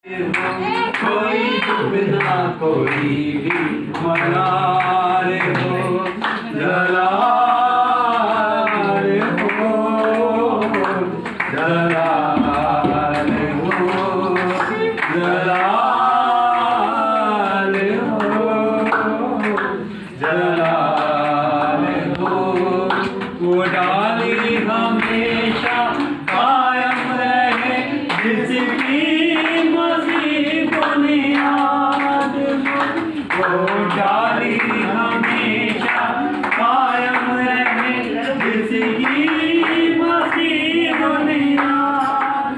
कोई बिना कोई भी मनार हो, जलाल हो, जलाल हो, जलाल हो, जलाल हो। वो डाली हमेशा कायम रहे जिसकी वो डाली हमेशा कायम रहे जिसकी मसीह बुनियाद।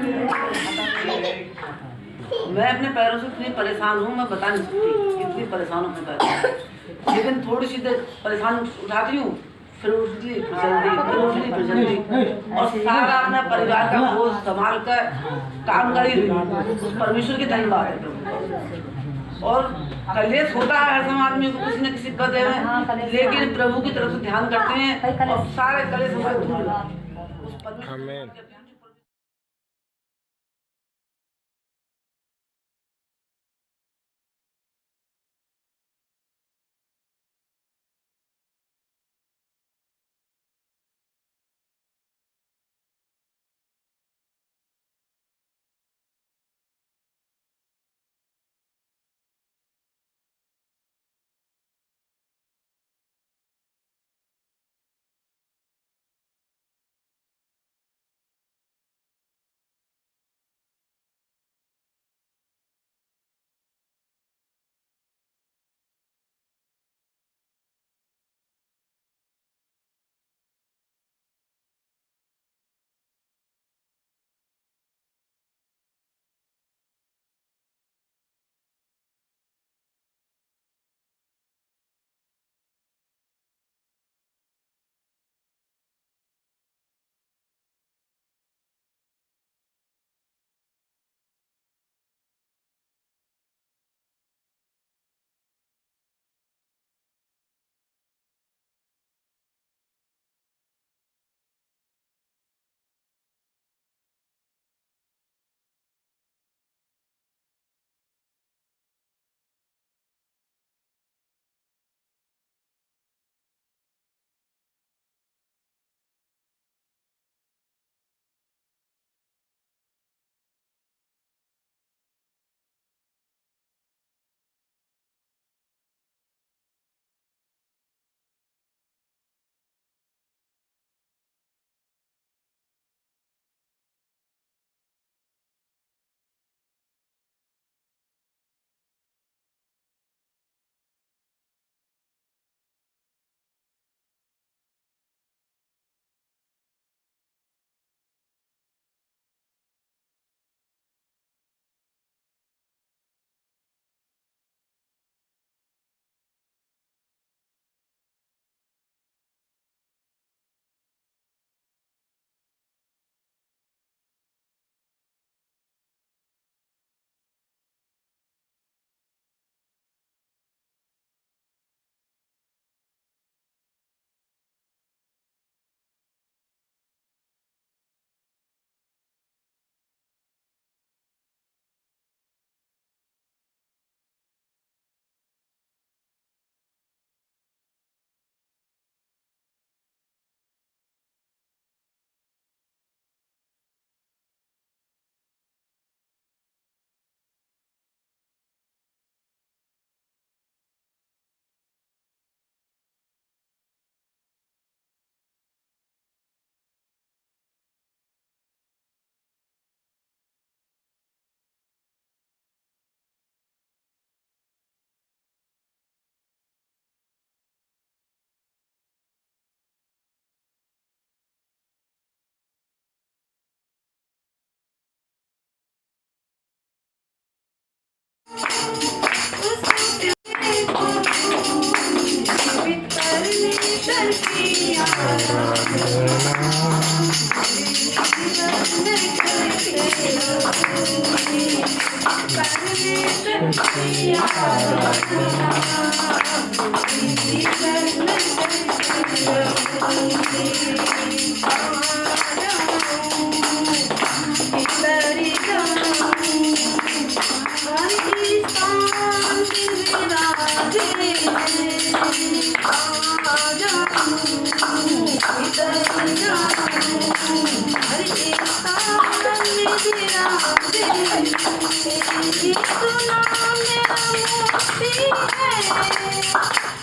मैं अपने पैरों से इतनी परेशान हूँ, मैं बता नहीं सकती इतनी परेशान हूँ अपने पैरों से। लेकिन थोड़ी सी देर परेशान उठाती हूँ, फिर उठती फिर जल्दी, फिर उठती फिर जल्दी, और सारा अपना परिवार का बोझ संभाल कर काम करी परमेश्वर के धन्यवाद है प्रभु। और कलेश होता है हर समय आदमी को किसी न किसी पदे में, लेकिन प्रभु की तरफ से ध्यान करते हैं और सारे कलेश हमारे दूर हो जाते हैं।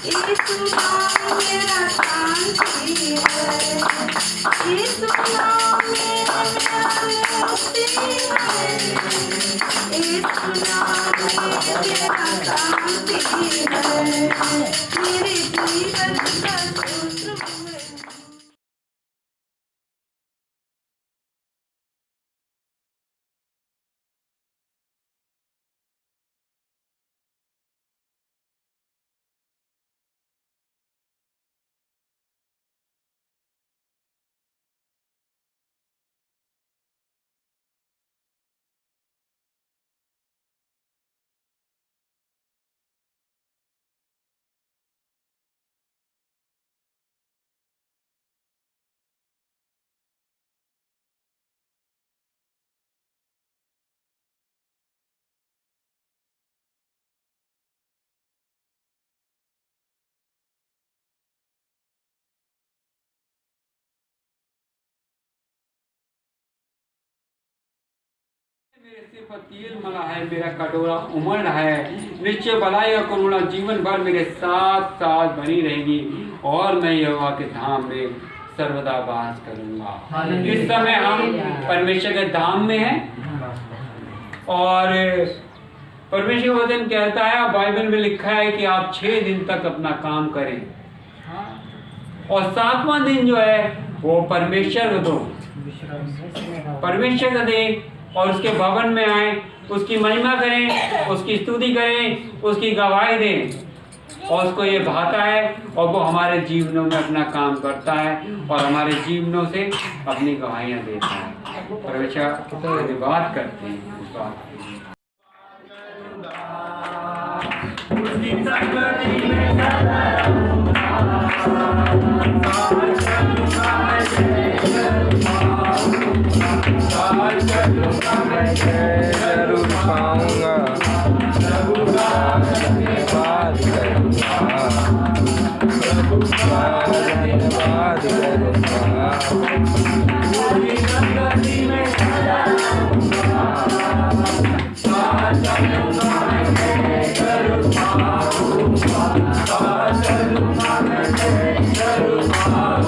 यीशु नाम मेरा शांति है, यीशु नाम मेरा मुक्ति है, यीशु नाम मेरा शांति है, मेरे जीवन का सूत्र है। मेरे सिर पर तेल मला है, मेरा कटोरा उमड़ है, निश्चय भलाई और करुणा जीवन भर मेरे साथ साथ बनी रहेगी और मैं यहोवा के धाम में सर्वदा वास करूंगा। इस समय हम परमेश्वर के धाम में हैं और परमेश्वर का वचन कहता है, बाइबल में लिखा है कि आप 6 दिन तक अपना काम करें और 7वां दिन जो है वो परमेश्वर को दो, परमेश्वर का दें और उसके भवन में आए, उसकी महिमा करें, उसकी स्तुति करें, उसकी गवाही दें और उसको ये भाता है और वो हमारे जीवनों में अपना काम करता है और हमारे जीवनों से अपनी गवाहियाँ देता है। परमेश्वर धन्यवाद करते हैं उस बात के लिए। जरूर पाऊंगा, धन्यवाद करूंगा, संगति में सदा रहूंगा। चलूंगा मैं जरूर पाऊंगा,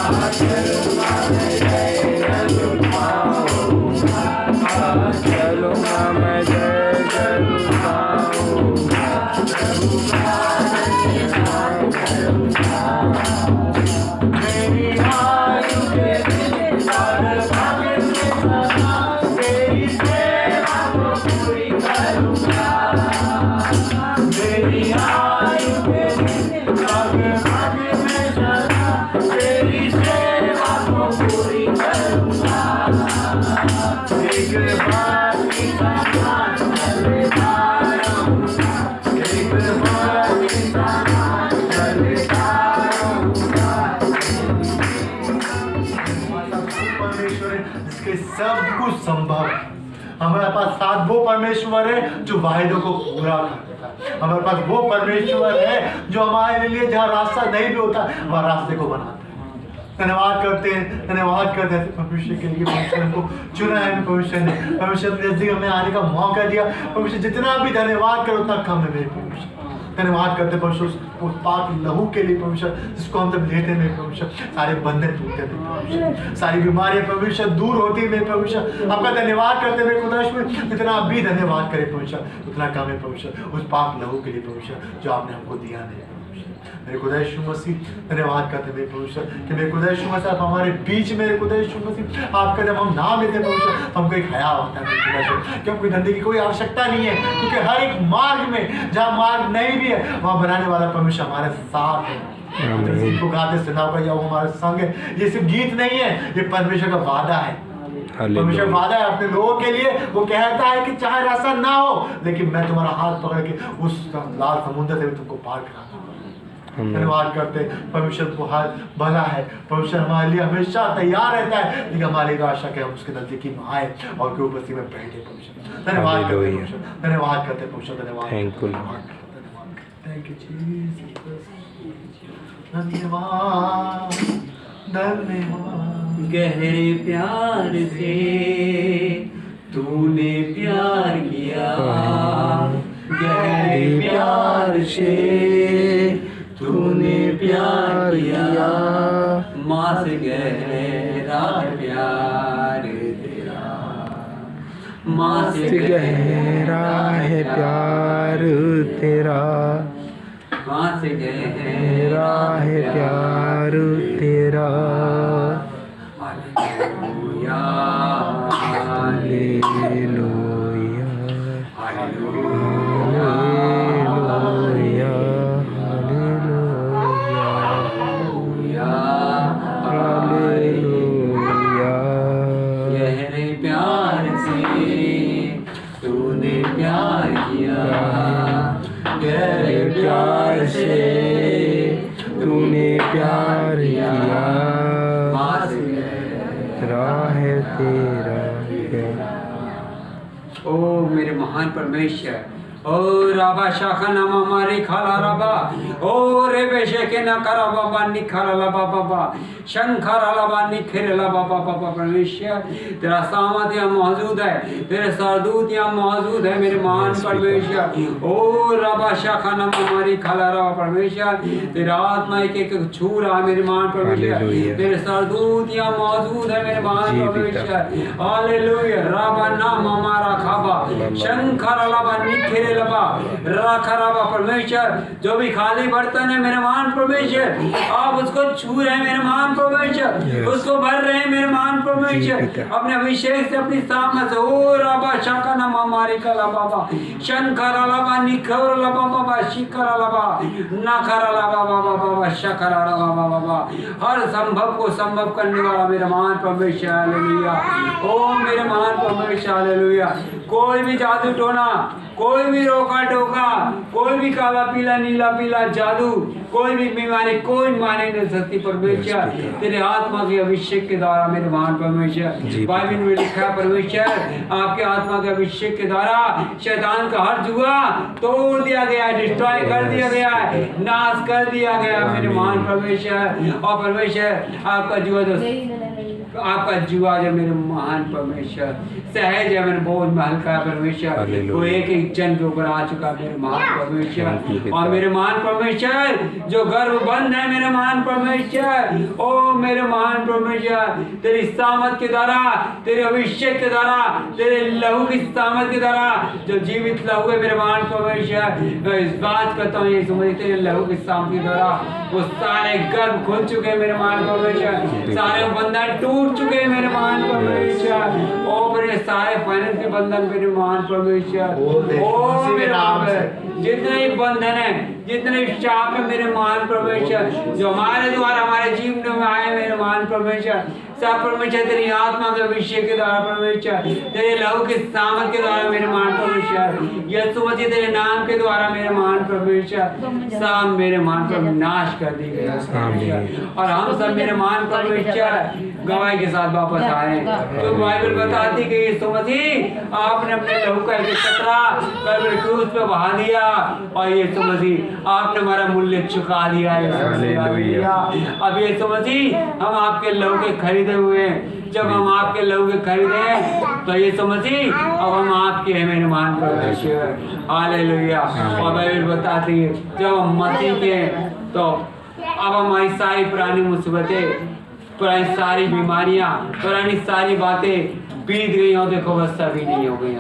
धन्यवाद करूंगा। चलूंगा मैं जरूर पाऊंगा, मेरी आयु के दिन तेरी सेवा को पूरी करूंगा, मेरी आयु के दिन तेरी सेवा को पूरी करूंगा। एक बार की समान हमारे पास साथ वो परमेश्वर है जो वायदों को पूरा कर देता है। हमारे पास वो परमेश्वर है जो हमारे लिए जहाँ रास्ता नहीं भी होता वह रास्ते को बनाता है। धन्यवाद करते हैं परमेश्वर के लिए। परमेश्वर हमको चुना है, परमेश्वर ने नजदीक हमें आने का मौका दिया। परमेश्वर जितना भी धन्यवाद करो उतना कम है मेरे परमेश्वर। धन्यवाद करते परमेश्वर उस पाक लहू के लिए परमेश्वर, जिसको हम जब लेते हैं परमेश्वर सारे बंधन टूटते हैं परमेश्वर, सारी बीमारियां परमेश्वर दूर होती है परमेश्वर। आपका धन्यवाद करते मेरे खुदाश्वर, जितना भी धन्यवाद करें परमेश्वर उतना कम है परमेश्वर उस पाक लहू के लिए परमेश्वर जो आपने हमको दिया नहीं मेरे खुदा यीशु मसीह। धन्यवाद करते मेरे परमेश्वर कि मेरे खुदा यीशु मसीह आप हमारे बीच मेरे खुदा यीशु मसीह आपका जब हम नाम लेते हैं परमेश्वर हमको एक हया होता है मेरे खुदा यीशु, क्योंकि धंधे की कोई आवश्यकता नहीं है, क्योंकि हर एक मार्ग में जहाँ मार्ग नहीं भी है वहाँ बनाने वाला परमेश्वर हमारे साथ है। को गाते सुनाओ का वो हमारे संग है। ये सिर्फ गीत नहीं है, ये परमेश्वर का वादा है। परमेश्वर वादा है अपने लोगों के लिए। वो कहता है कि चाहे रास्ता ना हो लेकिन मैं तुम्हारा हाथ पकड़ के उस लाल समुद्र से तुमको पार करा। धन्यवाद करते परमेश्वर को हाथ भला है। परमेश्वर हमारे लिए हमेशा तैयार रहता है, लेकिन हमारी आशा के हम उसके नजदीकी में आए और के ऊपर में बैठे। परमेश्वर धन्यवाद करते परमेश्वर, धन्यवाद करते परमेश्वर, धन्यवाद थैंक यू जीसस, धन्यवाद धन्यवाद। गहरे प्यार से तूने प्यार किया, गहरे प्यार से तूने प्यार किया, माँ से गहरा प्यार तेरा, माँ से गहरा है प्यार तेरा, माँ से गहरा है प्यार तेरा। Hallelujah hallelujah hallelujah hallelujah. गहरे प्यार से तूने प्यार किया, गहरे प्यार से तूने प्यार किया, माँ से गहरा है तेरा प्यार। ओ मेरे महान परमेश्वर, ओ राबा शाखा नामा मारी खाला राबा, ओ रे बेशे के ना करा बाबा निखारा ला बाबा, शंखरा ला बा निखेरे ला बाबा परमेश्वर तेरा सामत यहाँ मौजूद है, तेरे सरदूत यहाँ मौजूद है मेरे महान परमेश्वर। ओ राबा शाखा नामा मारी खाला राबा परमेश्वर, तेरा आत्मा एक एक छू रहा है मेरे महान परमेश्वर, तेरे सरदूत यहाँ मौजूद है मेरे महान परमेश्वर। हालेलुया। राबा नाम हमारा खाबा, शंखरा ला बा निखेरे राखा राबा परमेश्वर, जो भी खाली बर्तन है मेरे महान परमेश्वर आप उसको छू रहे हैं मेरे महान परमेश्वर, उसको भर रहे हैं मेरे महान परमेश्वर अपने अभिषेक से, अपनी सामर्थ से। ओ राबा शाखा नाम हमारे कला बाबा, शंखरा लाबा निखर लाबा बाबा, शिखरा लाबा नखरा लाबा बाबा बाबा, शखरा लाबा बाबा, हर संभव को संभव करने वाला मेरा महान परमेश्वर। हालेलुया। ओ मेरे महान परमेश्वर हालेलुया। कोई भी जादू टोना, कोई भी रोका टोका, कोई भी काला पीला नीला पीला जादू, कोई भी बीमारी कोई माने नहीं सकती परमेश्वर तेरे आत्मा के अभिषेक के द्वारा मेरे महान परमेश्वर। बाइबल में लिखा है परमेश्वर आपके आत्मा के अभिषेक के द्वारा शैतान का हर जुआ तोड़ दिया गया है, डिस्ट्रॉय कर दिया गया है, नाश कर दिया गया मेरे महान परमेश्वर। और परमेश्वर आपका जुआ जो मेरे महान परमेश्वर सहज है, मेरे बोझ में हल्का है परमेश्वर, वो एक एक जन के ऊपर आ चुका मेरे महान परमेश्वर। और मेरे महान परमेश्वर जो गर्भ बंद है मेरे महान परमेश्वर, ओ मेरे महान परमेश्वर तेरी सामर्थ के द्वारा, तेरे अभिषेक के द्वारा, तेरे लहू की सामर्थ के द्वारा जो जीवित लहू है मेरे महान परमेश्वर, मैं इस बात करता हूँ ये समझ तेरे लहू की सामर्थ के द्वारा वो सारे गर्भ खुल चुके हैं मेरे महान परमेश्वर, सारे बंधन टूट चुके हैं मेरे महान परमेश्वर। ओ मेरे सारे फाइनेंस के बंधन मेरे महान परमेश्वर, ओ मेरे जितने बंधन है, जितने शाप है मेरे महान परमेश्वर जो हमारे द्वारा हमारे जीवन में आए मेरे महान परमेश्वर, सब परमेश्वर तेरी आत्मा के अभिषेक के द्वारा परमेश्वर, तेरे लहू के सामर्थ के द्वारा मेरे महान परमेश्वर, यीशु मसीह तेरे नाम के द्वारा मेरे महान परमेश्वर, सब मेरे महान परमेश्वर नाश कर दी गई और हम सब मेरे महान परमेश्वर गवाही के साथ वापस आए। तो बाइबल बताती कि यीशु मसीह आपने अपने लहू का एक कतरा कल्वरी क्रूस पे बहा दिया और यीशु मसीह आपने हमारा मूल्य चुका दिया है। अब यीशु मसीह हम आपके लहू के खरीदे हुए हैं। जब हम आपके लहू के खरीदे हैं तो यीशु मसीह अब हम आपके हैं मेरे महान परमेश्वर। हालेलुया। और बाइबल बताती है जब हम मसीह के हैं तो अब हमारी सारी पुरानी मुसीबतें, पुरानी सारी बीमारियां, पुरानी सारी बातें बीत गई हो, देखो बस सभी नहीं हो गई।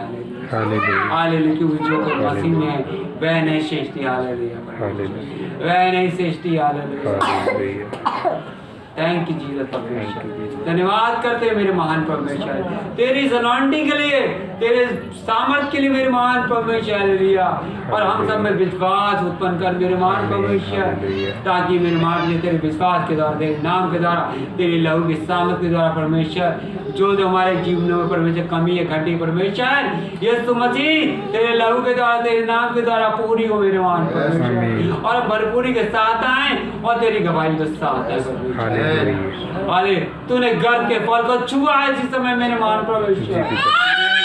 हालेलुया। क्योंकि जो कोई मसीह में है वह नहीं शेषती। हालेलुया। वह नहीं शेषती। हालेलुया। थैंक यू जीसस परमेश्वर। धन्यवाद करते हैं मेरे महान परमेश्वर तेरी अनॉइंटिंग के लिए, तेरे सामर्थ के लिए मेरे महान परमेश्वर। हालेलुया। और हम सब में विश्वास उत्पन्न कर मेरे महान परमेश्वर, ताकि मेरे महान तेरे विश्वास के द्वारा, तेरे नाम के द्वारा, तेरे लहू के सामर्थ के द्वारा परमेश्वर, जो जो हमारे जीवन में परमेश्वर कमी है घटी परमेश्वर, यीशु मसीह तेरे लहू के द्वारा, तेरे नाम के द्वारा पूरी हो मेरे महान परमेश्वर, और भरपूरी के साथ आए और तेरी गवाही के साथ आए। अरे तूने घर के फल को छुआ है जिस समय मेरे महान परमेश्वर,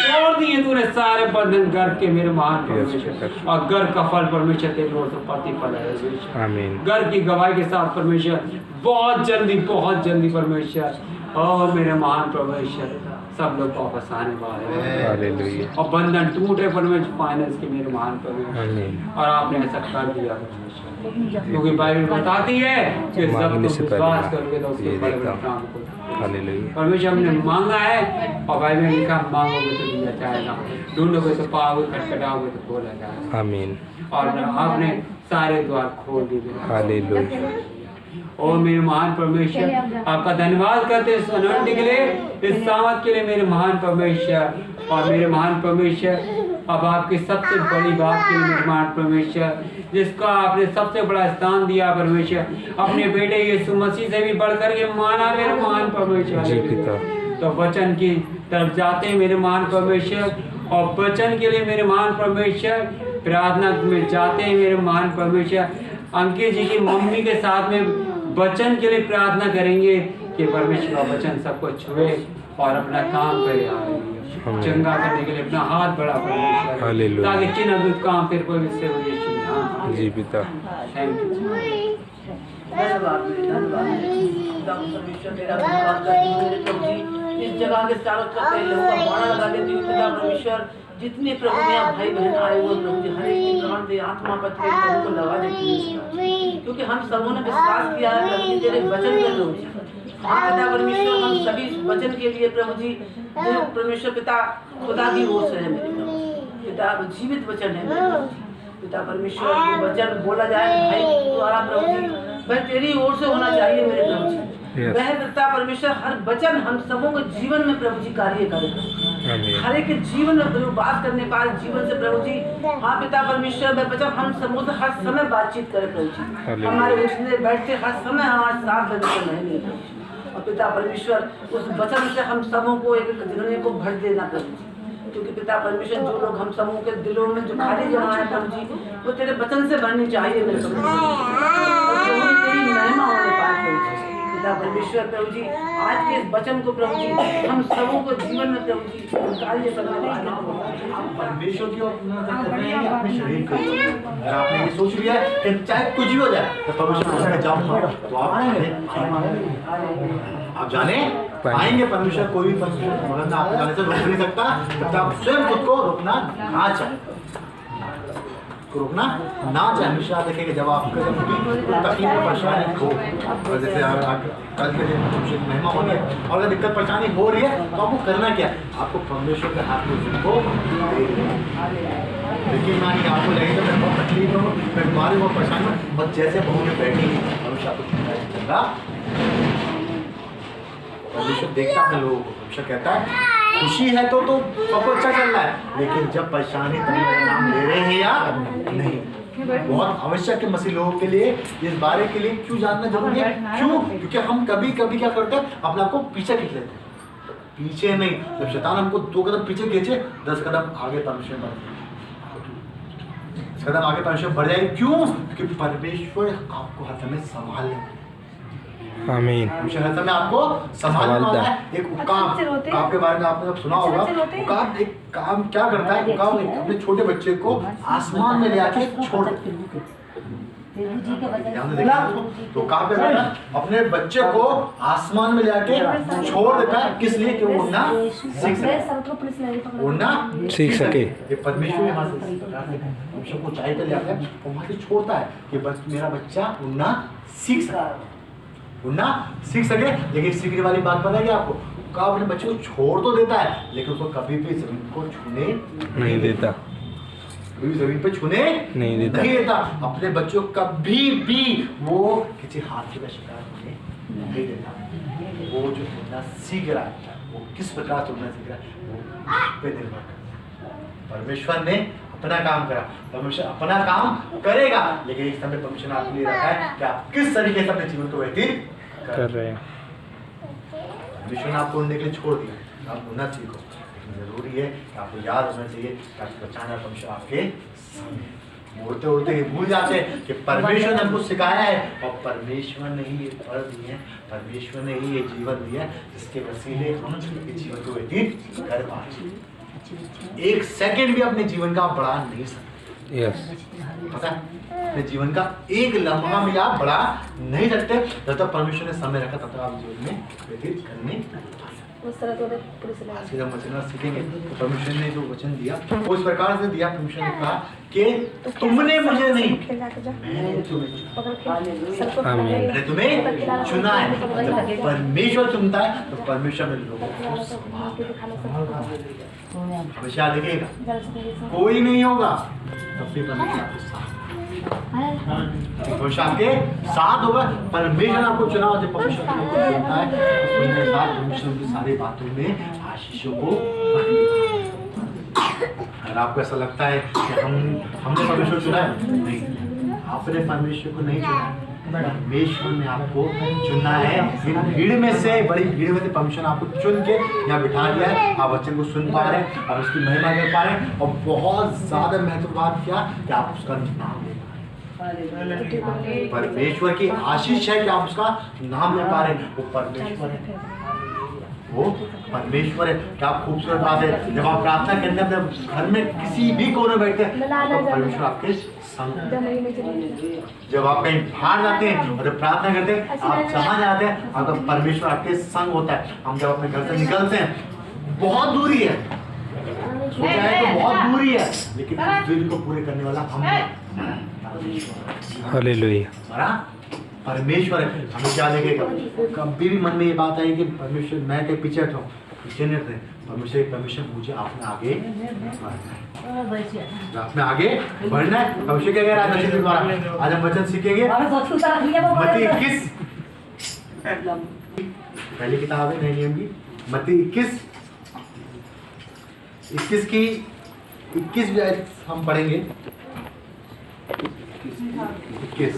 तोड़ दिए तूने सारे बंधन घर के मेरे महान परमेश्वर, और घर का फल परमेश्वर तेरी ओर से प्रतिफल है। घर की गवाही के साथ परमेश्वर बहुत जल्दी परमेश्वर, और मेरे महान परमेश्वर सब लोग वापस आने वाले हैं और बंधन टूटे परमेश्वर फाइनेंस के मेरे महान परमेश्वर, और आपने ऐसा कर दिया परमेश्वर, क्योंकि बाइबल बताती है कि सब तो विश्वास करके तो उसके बड़े काम को परमेश्वर हमने मांगा है, और बाइबल में लिखा मांगोगे तो दिया जाएगा, ढूंढोगे तो पाओगे, खटखटाओगे तो खोला जाएगा। आमीन। और आपने सारे द्वार खोल दिए। और मेरे महान परमेश्वर आपका धन्यवाद करते हैं इस अनंत के लिए, इस सामत के लिए मेरे महान परमेश्वर, और मेरे महान परमेश्वर अब आपकी सबसे बड़ी बात के लिए मेरे महान परमेश्वर, जिसका आपने सबसे बड़ा स्थान दिया परमेश्वर, अपने बेटे यीशु मसीह से भी बढ़कर के माना मेरे महान परमेश्वर। तो वचन की तरफ जाते हैं मेरे महान परमेश्वर, और वचन के लिए मेरे महान परमेश्वर प्रार्थना में जाते हैं मेरे महान परमेश्वर। अंकित जी की मम्मी के साथ में वचन के लिए प्रार्थना करेंगे कि परमेश्वर का वचन सबको छुए और अपना काम करे, चंगा करने के लिए अपना हाथ बढ़ा परमेश्वर, ताकि चिन्ह अद्भुत काम फिर कोई इससे जी पिता। Thank you. इस जगह के चारों तरफ लोगों का बाड़ा लगा देती हूँ पिता परमेश्वर, जितने प्रभु यहाँ भाई बहन आए हुए प्रभु जी हर एक ग्रहण दे, आत्मा पत्र प्रभु को लगा देती है, क्योंकि हम सबों ने विश्वास किया है प्रभु जी तेरे वचन के प्रभु जी। हाँ पिता परमेश्वर, हम सभी वचन के लिए प्रभु जी, जो परमेश्वर पिता खुदा की ओर से है मेरे प्रभु पिता, जीवित वचन है मेरे पिता परमेश्वर, जो वचन बोला जाए भाई द्वारा प्रभु जी वह तेरी ओर से होना चाहिए मेरे प्रभु जी। वह पिता परमेश्वर हर वचन हम सबों के जीवन में प्रभु जी कार्य करे, हर एक जीवन में प्रभु बात करने का जीवन से प्रभु जी। हाँ पिता परमेश्वर वह वचन हम सबों से हर समय बातचीत करे प्रभु जी, हमारे उठने बैठते हर समय हमारे साथ बदलते रहेंगे, और पिता परमेश्वर उस वचन से हम सबों को एक हृदय को भर देना प्रभु जी, क्योंकि पिता परमेश्वर जो लोग हम समूह के दिलों में जो खाली जमा है प्रभु जी, वो तेरे वचन से भरनी चाहिए मेरे प्रभु जी, तेरी महिमा होने पाए पिता परमेश्वर प्रभु जी। आज के इस वचन को प्रभु जी हम सबों को जीवन में प्रभु जी कार्य करने वाले परमेश्वर की अपने शरीर को, अगर आपने ये सोच लिया है कि चाहे कुछ भी हो जाए तो परमेश्वर में जाऊंगा, तो आप जाने पाएंगे परमेश्वर। कोई भी परमेश्वर मगर ना आपको जाने से रोक नहीं सकता, तब आप स्वयं खुद को रोकना ना चाहे, रोकना ना चाहे। हमेशा देखेंगे जब आपको तकलीफ परेशानी हो, और जैसे कल के दिन परमेश्वर की महिमा होनी है, और अगर दिक्कत परेशानी हो रही है तो आपको करना क्या है, आपको परमेश्वर के हाथ में उसको देखिए मानिए आपको लगेगा मैं बहुत तकलीफ हूँ, मैं बीमारी हूँ, परेशानी हूँ, और जैसे बहु में बैठेंगे परमेश्वर आपको चंगा। परमेश्वर देखता है लोगों को, परमेश्वर कहता है खुशी है तो सब अच्छा चल रहा है, लेकिन जब परेशानी तभी मेरा नाम ले रहे हैं या नहीं, बहुत आवश्यक है मसीह लोगों के लिए, इस बारे के लिए क्यों जानना जरूरी है? क्यों? क्योंकि हम कभी कभी क्या करते हैं, अपने आप को पीछे खींच लेते हैं। पीछे नहीं, जब शैतान हमको 2 कदम पीछे खींचे, 10 कदम आगे परमेश्वर बढ़ जाए, 10 कदम आगे परमेश्वर बढ़ जाए। क्यों? क्योंकि परमेश्वर आपको हर समय संभाल लेते, आमीन। परमेश्वर हर समय आपको संभालने वाला है। एक उकाब के बारे में आपने सुना होगा। उकाब एक काम क्या करता है, उकाब अपने छोटे बच्चे को आसमान में ले आके छोड़ तो कहाँ पे करता है, अपने बच्चे को आसमान में ले आके छोड़ देता है। किस लिए? कि वो उड़ना सीख सके, उड़ना सीख सके। ये परमेश्वर हमारे को ऊंचाई पे ले आता है, वहां से छोड़ता है कि बस मेरा बच्चा उड़ना सीख सके, उड़ना सीख सके। लेकिन सीखने वाली बात पता है कि आपको, कहा अपने बच्चे को छोड़ तो देता है, लेकिन उसको कभी भी जमीन को छूने नहीं देता, जमीन पे छूने नहीं देता। अपने बच्चों को कभी भी वो किसी हादसे का शिकार होने नहीं देता। वो जो उड़ना सीख रहा है, वो किस प्रकार से उड़ना सीख रहा है, वो पे निर्भर करता है। परमेश्वर ने अपना काम करा, परमेश्वर अपना काम करेगा, लेकिन इस समय परमेश्वर ने आपके लिए रखा है कि आप किस तरीके से अपने जीवन को व्यतीत कर रहे हैं। परमेश्वर ने आपको उड़ने के लिए छोड़ दिया, आप उड़ना सीखो। जरूरी है कि आपको याद होना चाहिए कि आपको बचाना परमेश्वर आपके सामने। उड़ते उड़ते भूल जाते हैं कि परमेश्वर ने हमको सिखाया है, और परमेश्वर ने ही ये फल दिए हैं, परमेश्वर ने ही ये जीवन दिया है, जिसके वसीले हम इस जीवन को व्यतीत कर पाए। 1 सेकंड भी अपने जीवन का बढ़ा नहीं सकते। यस, पता है, अपने जीवन का 1 लम्हा भी आप बढ़ा नहीं सकते। जब तक परमेश्वर ने समय रखा, तब तक आप जीवन में व्यतीत करने। आज हम वचन सीखेंगे तो परमेश्वर ने जो वचन दिया वो इस प्रकार से दिया। परमेश्वर ने कहा कि तुमने मुझे नहीं, मैंने तुम्हें चुना है। जब परमेश्वर चुनता है तो परमेश्वर में लोगों को हमेशा देखेगा, कोई नहीं होगा तब भी परमेश्वर आपके साथ, परमेश्वर आपके साथ होगा। परमेश्वर आपको चुना, जब परमेश्वर आपको चुनता है तो उसके साथ परमेश्वर की सारी बातों में आशीषों को अगर आपको ऐसा लगता है कि हमने परमेश्वर चुना है, नहीं, आपने परमेश्वर को नहीं चुना, परमेश्वर ने आपको चुना है। इन भीड़ में से, बड़ी भीड़ में से परमेश्वर ने आपको चुन के यहाँ बिठा दिया है। आप वचन को सुन पा रहे हैं, आप उसकी महिमा कर पा रहे हैं, और बहुत ज्यादा महत्वपूर्ण बात क्या कि आप उसका नाम ले पा रहे हैं। परमेश्वर की आशीष है कि आप उसका नाम ले पा रहे हैं। वो परमेश्वर है, वो परमेश्वर है। क्या खूबसूरत बात है, जब आप प्रार्थना करते हैं अपने घर में किसी भी कोने बैठते हैं तो परमेश्वर आपके संग। जब आप कहीं बाहर जाते हैं और जब प्रार्थना करते हैं, आप जहाँ जाते हैं आपका परमेश्वर आपके संग होता है। हम जब अपने घर से निकलते हैं, बहुत दूरी है, सोचा है तो बहुत दूरी है, लेकिन उस दूरी को पूरे करने वाला हम हालेलुया, परमेश्वर है। हमें क्या लगेगा, कभी भी मन में ये बात आई कि परमेश्वर मैं के पीछे हटूं, पीछे नहीं हटते। परमेश्वर मुझे आपने आगे बढ़ना है, आपने आगे बढ़ना है। परमेश्वर क्या कह रहा है वचन द्वारा? आज हम वचन सीखेंगे मत्ती 21, पहली किताब है नए नियम की, मत्ती 21 की 21 हम पढ़ेंगे। 21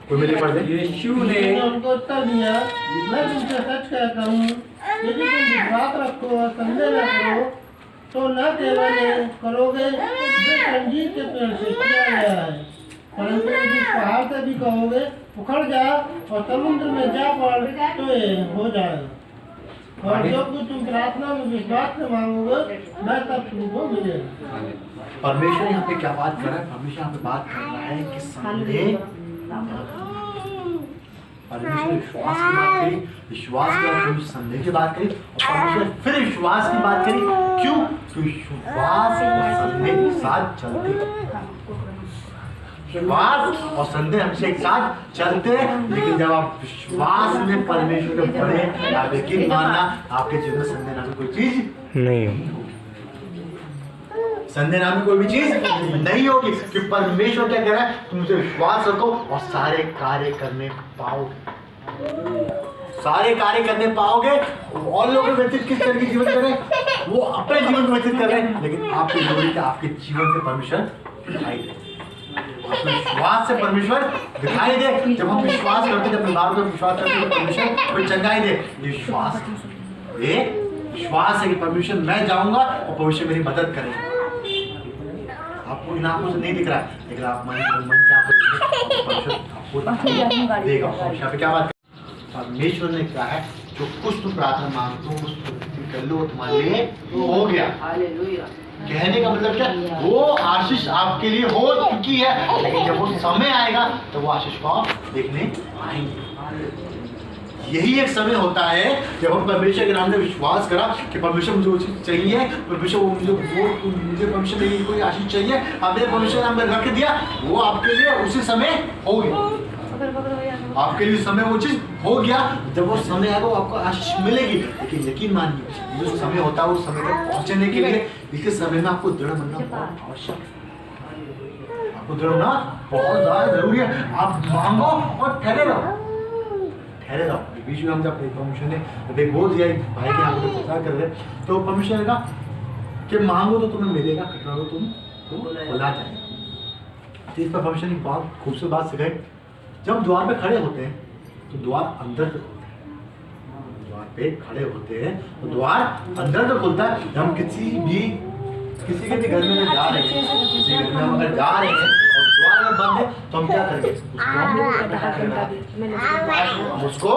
कोई मेरे पढ़ दे। यीशु ने उनको उत्तर दिया, मैं तुमसे सच कहता हूँ, यदि तुम विश्वास रखो और संदेह न करो तो न केवल करोगे जो संजीव के पेड़ से किया गया है, परंतु यदि पहाड़ से भी कहोगे उखड़ जा और समुद्र में जा पड़ तो ये हो जाएगा। और जो कुछ तुम प्रार्थना में विश्वास से मांगोगे मैं तब तुमको मिलेगा। परमेश्वर यहाँ पे क्या बात कर रहा है? परमेश्वर यहाँ पे बात कर रहा है कि संदेह, परमेश्वर विश्वास की बात करी, विश्वास की बात करी, संदेह की बात करी, और परमेश्वर फिर विश्वास की बात करी। क्यों? तो विश्वास और संदेह एक साथ चलते, विश्वास और संदेह हमेशा एक साथ चलते हैं। लेकिन जब आप विश्वास में परमेश्वर के पड़े, आप यकीन मानना आपके जीवन में संदेह नाम कोई चीज नहीं, संदेह नाम की कोई भी चीज नहीं होगी। कि परमेश्वर क्या कह रहा है, तुम मुझे विश्वास रखो और सारे कार्य करने पाओगे। सारे कार्य करने पाओगे। और लोग व्यतीत किस तरह के जीवन कर रहे हैं, वो अपने जीवन में व्यतीत कर रहे हैं, लेकिन आपकी जरूरी है आपके जीवन से परमेश्वर दिखाई दे, अपने विश्वास से परमेश्वर दिखाई दे। जब हम विश्वास करते हैं, जब परिवार को विश्वास करते हैं, तो परमेश्वर हमें चंगाई दे। ये विश्वास है कि परमेश्वर मैं जाऊंगा और परमेश्वर मेरी मदद करेगा। आपको इन आंखों से नहीं दिख रहा है, लेकिन आप मन के आंखों से आपको देगा। यहाँ पे क्या बात परमेश्वर ने कहा है, जो कुछ तुम प्रार्थना मांगते हो उस कर लो, तुम्हारे लिए हो गया। हालेलुया। कहने का मतलब क्या, वो आशीष आपके लिए हो चुकी है, लेकिन जब वो समय आएगा तो वो आशीष को आप देखने आएंगे। यही एक समय होता है जब हम परमेश्वर के नाम में विश्वास करा कि परमेश्वर मुझे वो चीज चाहिए, परमेश्वर मुझे परमेश्वर में कोई आशीष चाहिए, आपने परमेश्वर नाम में रख दिया, वो आपके लिए उसी समय हो गया। आपके लिए समय वो चीज हो गया। जब वो समय आएगा वो आपको आशीष मिलेगी, लेकिन यकीन मानिए जो समय होता है वो समय तक पहुंचने के लिए इसके समय में आपको दृढ़ बनना बहुत आवश्यक है। आपको दृढ़ होना बहुत ज्यादा जरूरी है। आप मांगो और ठहरे रहो। बीच में हम जब परमेश्वर ने बोल दिया, भाई के यहाँ प्रचार कर रहे, तो परमेश्वर ने कहा कि मांगो तो तुम्हें मिलेगा, खटखटाओ तुम खुला जाएगा। तो इस पर परमेश्वर ने बहुत खूबसूरत बात सिखाई। जब द्वार पे खड़े होते हैं तो द्वार अंदर से खुलता है। द्वार पे खड़े होते हैं तो द्वार अंदर से खुलता है। जब हम किसी के भी घर में जा रहे हैं, किसी घर में हम अगर जा रहे हैं और द्वार अगर बंद है तो हम क्या करेंगे, उसको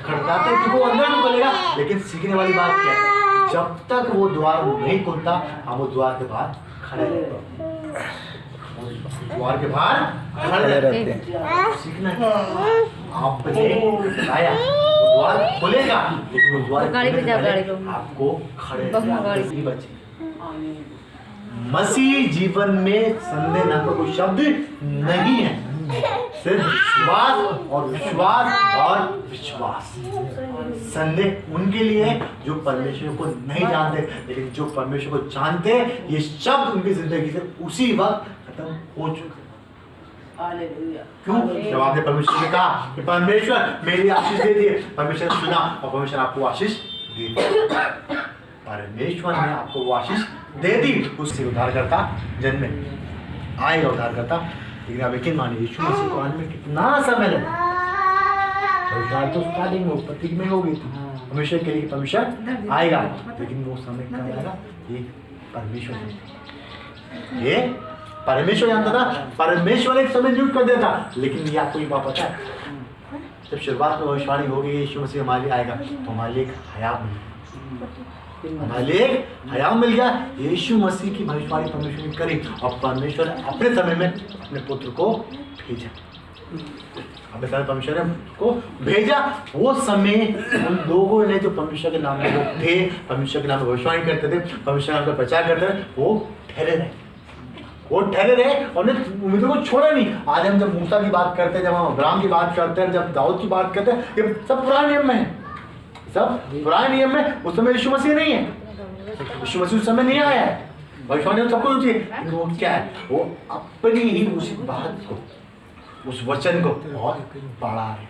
खड़काते हैं क्योंकि वो अंदर नहीं खुलेगा। लेकिन सीखने वाली बात क्या है, जब तक वो द्वार नहीं खुलता हम वो द्वार के बाहर खड़े रहते हैं। द्वार के बाहर खड़े रहते हैं। सीखना है आपने आया द्वार खोलेगा, लेकिन वो द्वार आपको खड़े बचे। मसीह जीवन में संदेह नाम का कोई शब्द नहीं है, सिर्फ विश्वास और विश्वास और विश्वास। संदेह उनके लिए जो परमेश्वर को नहीं जानते, लेकिन जो परमेश्वर को जानते हैं ये शब्द उनकी जिंदगी से उसी वक्त खत्म हो चुका। क्यों? जब आपने परमेश्वर से कहा कि परमेश्वर मेरी आशीष दे दिए, परमेश्वर ने सुना और परमेश्वर आपको आशीष दे दी। परमेश्वर ने आपको वो आशीष दे दी, उससे उद्धारकर्ता जन्मे, आएगा उद्धारकर्ता। लेकिन आप यकीन मानिए यीशु मसीह को आने में कितना समय लगा। तो स्टार्टिंग में उत्पत्ति में हो गई थी, हमेशा के लिए परमेश्वर आएगा, लेकिन वो समय कब आएगा ये परमेश्वर जानता था। परमेश्वर एक समय नियुक्त कर देता, लेकिन ये आपको एक बात पता है, जब शुरुआत में भविष्यवाणी होगी यीशु मसीह हमारे लिए आएगा तो हमारे लिए एक हया मिल गया। यीशु मसीह की भविष्यवाणी परमेश्वर ने करी और परमेश्वर अपने समय में अपने पुत्र को भेजा। अपने समय परमेश्वर ने को भेजा। वो समय उन लोगों ने जो परमेश्वर के नाम में लोग थे, परमेश्वर के नाम में भविष्यवाणी करते थे, परमेश्वर के नाम का प्रचार करते थे, वो ठहरे रहे और उम्मीदों को छोड़ा नहीं। आज हम जब मूसा की बात करते हैं, जब हम अब्राहम की बात करते हैं, जब दाऊद की बात करते हैं, ये सब पुराने नियम में है, सब पुराने नियम में। उस समय यीशु मसीह नहीं है, यीशु मसीह उस समय नहीं आया है, भविष्यवाणी सब कुछ है। वो क्या है, वो अपनी ही उस बात को, उस वचन को और बढ़ा रहे,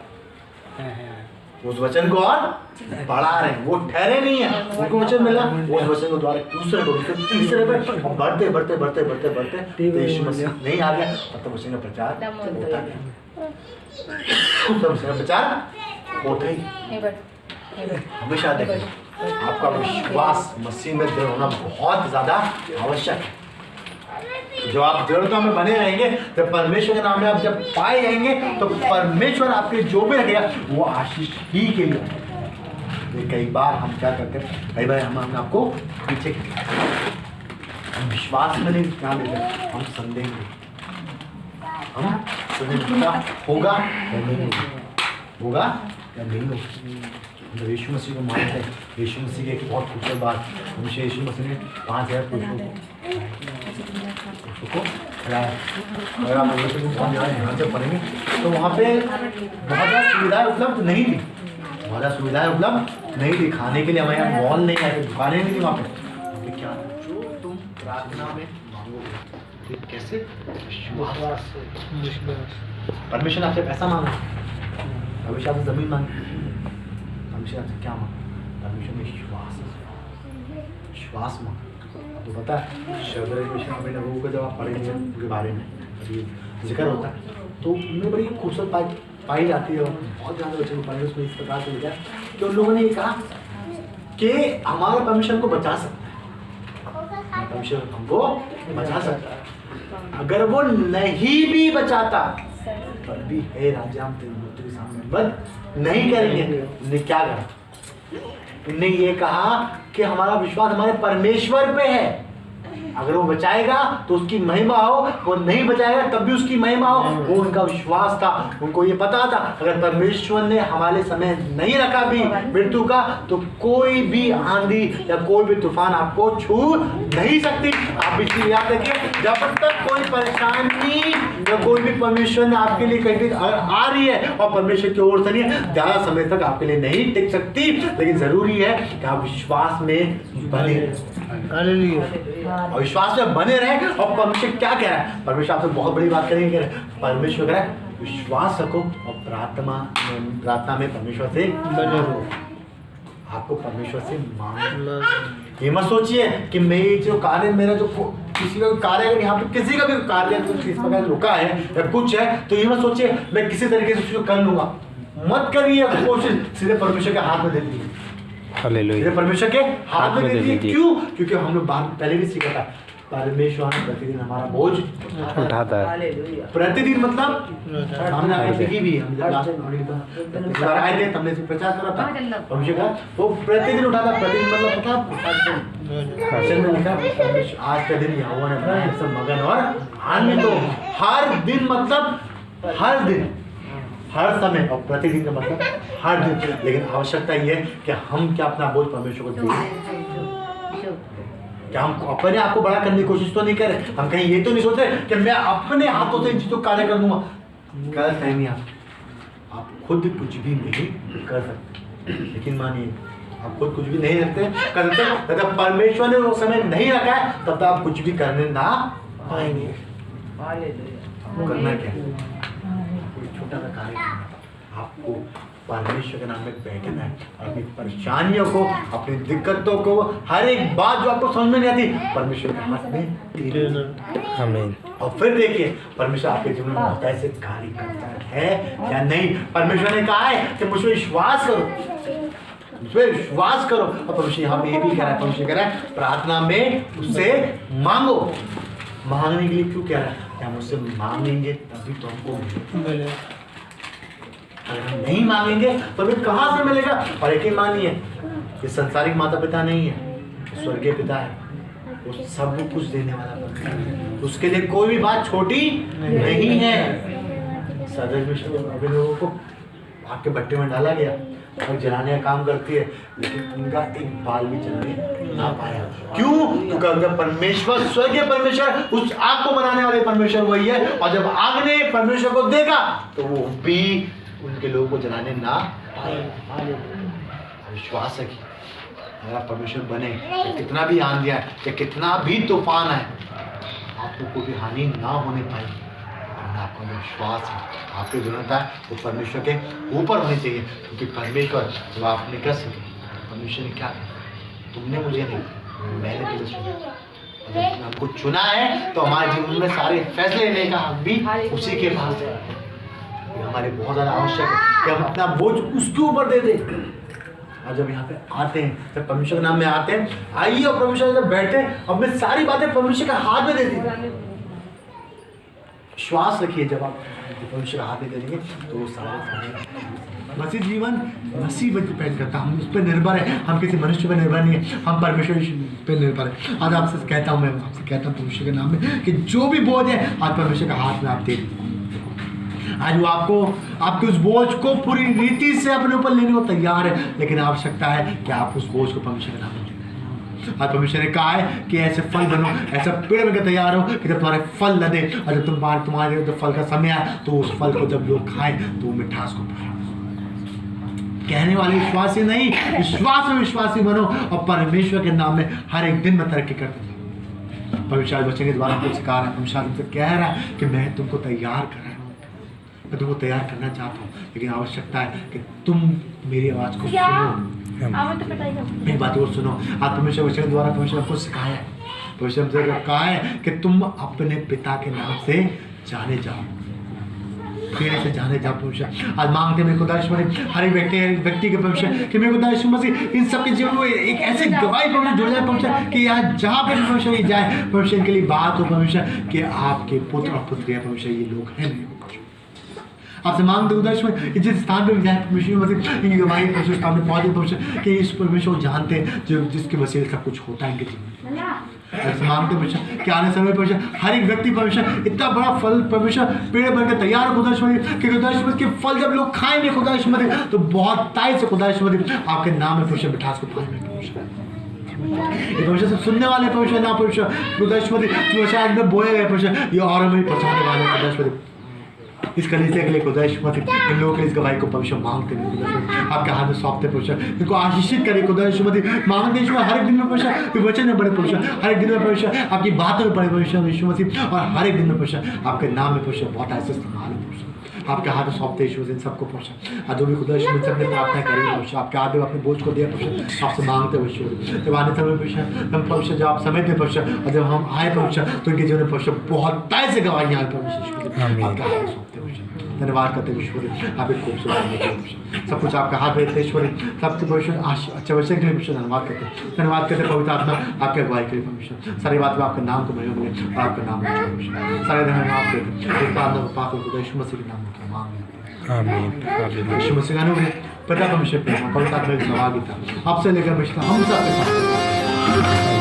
उस वचन को और बढ़ा रहे। वो ठहरे नहीं है, उनको वचन मिला, उस वचन को द्वारा दूसरे को तीसरे पे बढ़ते यीशु मसीह नहीं आ गया, तब वचन का प्रचार होता गया, तब वचन का प्रचार होता ही। हमेशा देखें आपका विश्वास मसीह में दृढ़ होना बहुत ज्यादा आवश्यक है। जो आप दृढ़ता में बने रहेंगे, जब परमेश्वर के नाम में आप जब पाए जाएंगे तो परमेश्वर आपके जो भी रखेगा वो आशीष ही के लिए। कई बार हम क्या करते हैं, कई बार हम आपको पीछे हम विश्वास में नहीं ध्यान देते, हम संदेह में, हम संदेह होगा या नहीं होगा या नहीं होगा। जब यीशु मसीह को मानते हैं, यीशु मसीह की एक बहुत खूबसूरत बात, हमेशा यीशु मसीह ने 5000 पुरुषों को खिलाया। अगर आप यहाँ से पढ़ेंगे तो वहाँ पे बहुत ज़्यादा सुविधाएं उपलब्ध नहीं थी, बहुत ज़्यादा सुविधाएं उपलब्ध नहीं थी। खाने के लिए हमारे यहाँ मॉल नहीं आए, दुकानें नहीं थी वहाँ पे। क्या जो तुम प्रार्थना में मांगोगे कैसे, विश्वास, परमेश्वर आपसे पैसा मांगे, हमेशा आपसे जमीन मांगे, परमेश्वर आपसे क्या मांगा? परमेश्वर में विश्वास मांगा। तो पता है शद्रक मेशक अबेदनगो को जब आप पढ़ेंगे उनके बारे में जिक्र होता है तो उनमें बड़ी खूबसूरत पाई जाती है। और बहुत ज़्यादा बच्चे को पढ़े उसमें इस प्रकार से लिखा कि उन लोगों ने ये कहा कि हमारा परमेश्वर को बचा सकता है, परमेश्वर हमको बचा सकता है। अगर वो नहीं भी बचाता पर भी हे राजा हम तेरे मृत्यु के सामने बंद नहीं करेंगे। उन्हें क्या करा? उन्हें ये कहा कि हमारा विश्वास हमारे परमेश्वर पे है। अगर वो बचाएगा तो उसकी महिमा हो, वो नहीं बचाएगा तब भी उसकी महिमा हो। वो उनका विश्वास था। उनको ये पता था अगर परमेश्वर ने हमारे समय नहीं रखा भी मृत्यु का तो कोई भी आंधी या कोई भी तूफान आपको छू नहीं सकती। आप इसलिए याद रखिए जब तक कोई परेशानी या कोई भी परमेश्वर ने आपके लिए कहीं आ रही है और परमेश्वर की ओर से नहीं है, ज़्यादा समय तक आपके लिए नहीं टिक सकती। लेकिन जरूरी है कि आप विश्वास में बने और विश्वास में बने रहे। और परमेश्वर क्या कह रहा है? परमेश्वर आपसे बहुत बड़ी बात करेंगे, कह रहे हैं परमेश्वर कह रहा है विश्वास रखो और प्रार्थना में परमेश्वर से बने रहो। आपको परमेश्वर से मांगना। ये मत सोचिए कि मेरी जो कार्य मेरा जो किसी का कार्य अगर यहाँ पे किसी का भी कार्य किस प्रकार रुका है या कुछ है तो ये मत सोचिए मैं किसी तरीके से उसको कर लूंगा। मत करिए कोशिश, सीधे परमेश्वर के हाथ में दे दीजिए। हालेलुया। परमेश्वर के हाथ में दे दीजिए। क्यों? क्योंकि हम लोग पहले भी सीखा था परमेश्वर प्रतिदिन हमारा बोझ उठाता है। प्रतिदिन मतलब हमने आगे सीखी भी हम जब आए थे हमने प्रचार करा था परमेश्वर का वो प्रतिदिन उठाता। प्रतिदिन मतलब पता लिखा आज का दिन यहोवा ने बनाया सब मगन और आनंदित हो। हर दिन मतलब हर दिन हर समय और प्रतिदिन का मतलब हर दिन। लेकिन आवश्यकता ये है कि हम क्या अपना बोझ परमेश्वर को दें। क्या हम अपने आप को बड़ा करने की कोशिश तो नहीं करें? हम कहीं ये तो नहीं सोचते कि मैं अपने हाथों से इन चीज़ों कार्य कर दूंगा। गलत है नहीं। आप खुद कुछ भी नहीं कर सकते। लेकिन मानिए आप खुद कुछ भी नहीं कर सकते। जब परमेश्वर ने वो समय नहीं रखा है तब तक आप कुछ भी करने ना पाएंगे। आपको करना क्या है? कोई छोटा सा कार्य आपको परमेश्वर के नाम में बैठना है। अपनी परेशानियों को, अपनी दिक्कतों को, हर एक बात जो आपको समझ में नहीं आती परमेश्वर के हाथ में दे देना। आमीन। और फिर देखिए परमेश्वर आपके जीवन में बहुत ऐसे कार्य करता है या नहीं। परमेश्वर ने कहा है कि मुझ पर विश्वास करो, मुझ पर विश्वास करो। और परमेश्वर यहाँ पे ये भी कह रहा है, परमेश्वर कह रहा है प्रार्थना में उससे मांगो। मांगने के लिए क्यों कह रहा है? हम उससे मांगेंगे तभी तो हमको मिलेगा। अगर हम नहीं मांगेंगे तो फिर कहाँ से मिलेगा? और यकीन मानिए ये संसारिक माता पिता नहीं है, स्वर्गीय पिता है। वो सब कुछ देने वाला है। उसके लिए कोई भी बात छोटी नहीं है। सदर में लोगों को आग के भट्टे में डाला गया और जलाने का काम करती है लेकिन उनका एक बाल भी जलने ना पाया। क्यों? क्योंकि अगर परमेश्वर स्वर्गीय परमेश्वर उस आग को बनाने वाले परमेश्वर वही है। और जब आग ने परमेश्वर को देखा तो वो भी उनके लोगों को जलाने ना पाए। विश्वास है कि अगर परमेश्वर बने तो कितना भी आंधिया है या कितना भी तूफान है आपको कोई भी हानि ना होने पाएगी। आपको विश्वास है आपकी जरूरत है वो परमेश्वर के ऊपर होनी चाहिए। क्योंकि परमेश्वर जब आपने कर सके परमेश्वर ने क्या किया? तुमने मुझे नहीं, मैंने तुझे चुना। जब हमको चुना है तो हमारे जीवन में सारे फैसले लेने का हक भी उसी के पास है। हमारे बहुत ज़्यादा आवश्यक है कि हम अपना बोझ उसके ऊपर दे दें। और जब यहाँ पे आते हैं, जब परमेश्वर के नाम में आते हैं, आइए और परमेश्वर जब बैठे अपने सारी बातें परमेश्वर के हाथ में दे दी। विश्वास रखिए जब आप परमेश्वर के हाथ में दे देंगे तो सारे मसीह जीवन मसीह पर डिपेंड करता है। हम उस पर निर्भर है, हम किसी मनुष्य पर निर्भर नहीं है, हम परमेश्वर पर निर्भर है। आज आपसे कहता हूँ, मैं आपसे कहता हूँ परमेश्वर के नाम में कि जो भी बोझ है आज परमेश्वर के हाथ में आप दे दीजिए। आज वो आपके उस बोझ को पूरी रीति से अपने ऊपर लेने को तैयार है। लेकिन आवश्यकता है कि आप उस बोझ को परमेश्वर के नाम में दें। आज परमेश्वर ने कहा है कि ऐसे फल बनो, ऐसा पेड़ बनकर तैयार हो कि जब तुम्हारे फल लदे और जब तुम्हारे जब फल का समय आए तो उस फल को जब लोग खाएं तो वो मिठास को पाए। कहने वाले विश्वासी नहीं, विश्वास में विश्वासी बनो और परमेश्वर के नाम में हर एक दिन में तरक्की करते जाओ। परमेश्वर बच्चे के द्वारा हमको सिखा रहा है, परमेश्वर तुमसे कह रहा है कि मैं तुमको तैयार कर रहा हूँ। मैं तुमको तैयार करना चाहता हूँ, लेकिन आवश्यकता है कि तुम मेरी आवाज़ को सुनो, मेरी बातों को सुनो। आज परमेश्वर वचन के द्वारा परमेश्वर आपको सिखाया है, परमेश्वर हमसे कहा है कि तुम अपने पिता के नाम से जाने जाओ, पीढ़ी से जाने जाओ। परमेश्वर आज मांगते मेरे खुदा यीशु मसीह हर एक व्यक्ति के परमेश्वर कि मेरे खुदा यीशु मसीह इन सबके जीवन में एक ऐसे गवाही परमेश्वर जुड़ जाए परमेश्वर कि यहाँ जहाँ पे परमेश्वर ये जाए परमेश्वर के लिए बात हो परमेश्वर कि आपके पुत्र और पुत्रियाँ परमेश्वर ये लोग हैं मेरे आपसे मांगते खुदा यीशु मसीह जिस स्थान पर भी जाए परमेश्वर मसीह इनकी गवाही परमेश्वर स्थान में पहुँचे परमेश्वर कि इस परमेश्वर जानते हैं जो जिसके वसीले सब कुछ होता है इनके जीवन में। ऐसे मांगते परमेश्वर कि आने समय परमेश्वर हर एक व्यक्ति परमेश्वर इतना बड़ा फल परमेश्वर पेड़ बनकर तैयार खुदा यीशु मसीह कि खुदा यीशु मसीह के फल जब लोग खाएंगे खुदा यीशु मसीह तो बहुत ताई से खुदा यीशु मसीह आपके नाम में परमेश्वर मिठास को पाएंगे परमेश्वर। परमेश्वर सब सुनने वाले परमेश्वर ना परमेश्वर खुदा यीशु मसीह परमेश्वर आज में बोए गए परमेश्वर ये और हमें पहुंचाने वाले खुदा यीशु मसीह इस कलीसिया के लिए खुदा यीशु मसीह इन लोगों के इस गवाही को परमेश्वर मांगते हैं खुदा यीशु आपके हाथ में सौंपते परमेश्वर इनको आशीषित करें खुदा यीशु मसीह मांगते यीशु हर एक दिन में परमेश्वर वचन में बड़े परमेश्वर हर एक दिन में परमेश्वर आपकी बातों में बड़े परमेश्वर यीशु मसीह और हर एक दिन में परमेश्वर आपके नाम में परमेश्वर बहुत ऐसे इस्तेमाल है परमेश्वर आपके हाथ में सौंपते यीशु मसीह सबको परमेश्वर आज जो भी खुदा यीशु मसीह ने प्रार्थना करी परमेश्वर आपके हाथ में अपने बोझ को दिया परमेश्वर आपसे मांगते परमेश्वर जब आने समय परमेश्वर हम परमेश्वर जब आप समय दे परमेश्वर और जब हम आए परमेश्वर तो उनके जीवन में परमेश्वर बहुत ताई से गवाहियाँ आए परमेश्वर आपके हाथ में सौंपते परमेश्वर धन्यवाद करते ईश्वरी आप एक खूबसूरत सब कुछ आपका हाथ में ईश्वरी सबसे परमेश्वर अच्छा वचन के लिए परमेश्वर धन्यवाद करते पवित्र आत्मा आपके अगुवाई के लिए परमेश्वर सारी बात में आपके नाम को महिमा मिले और आपका नाम सारे धन्यवाद करते प्रार्थना को पाक खुदा यीशु मसीह के नाम में मांग यीशु मसीह का नाम है पिता परमेश्वर पवित्र आत्मा की सहभागिता आपसे लेकर परमेश्वर हम सबके साथ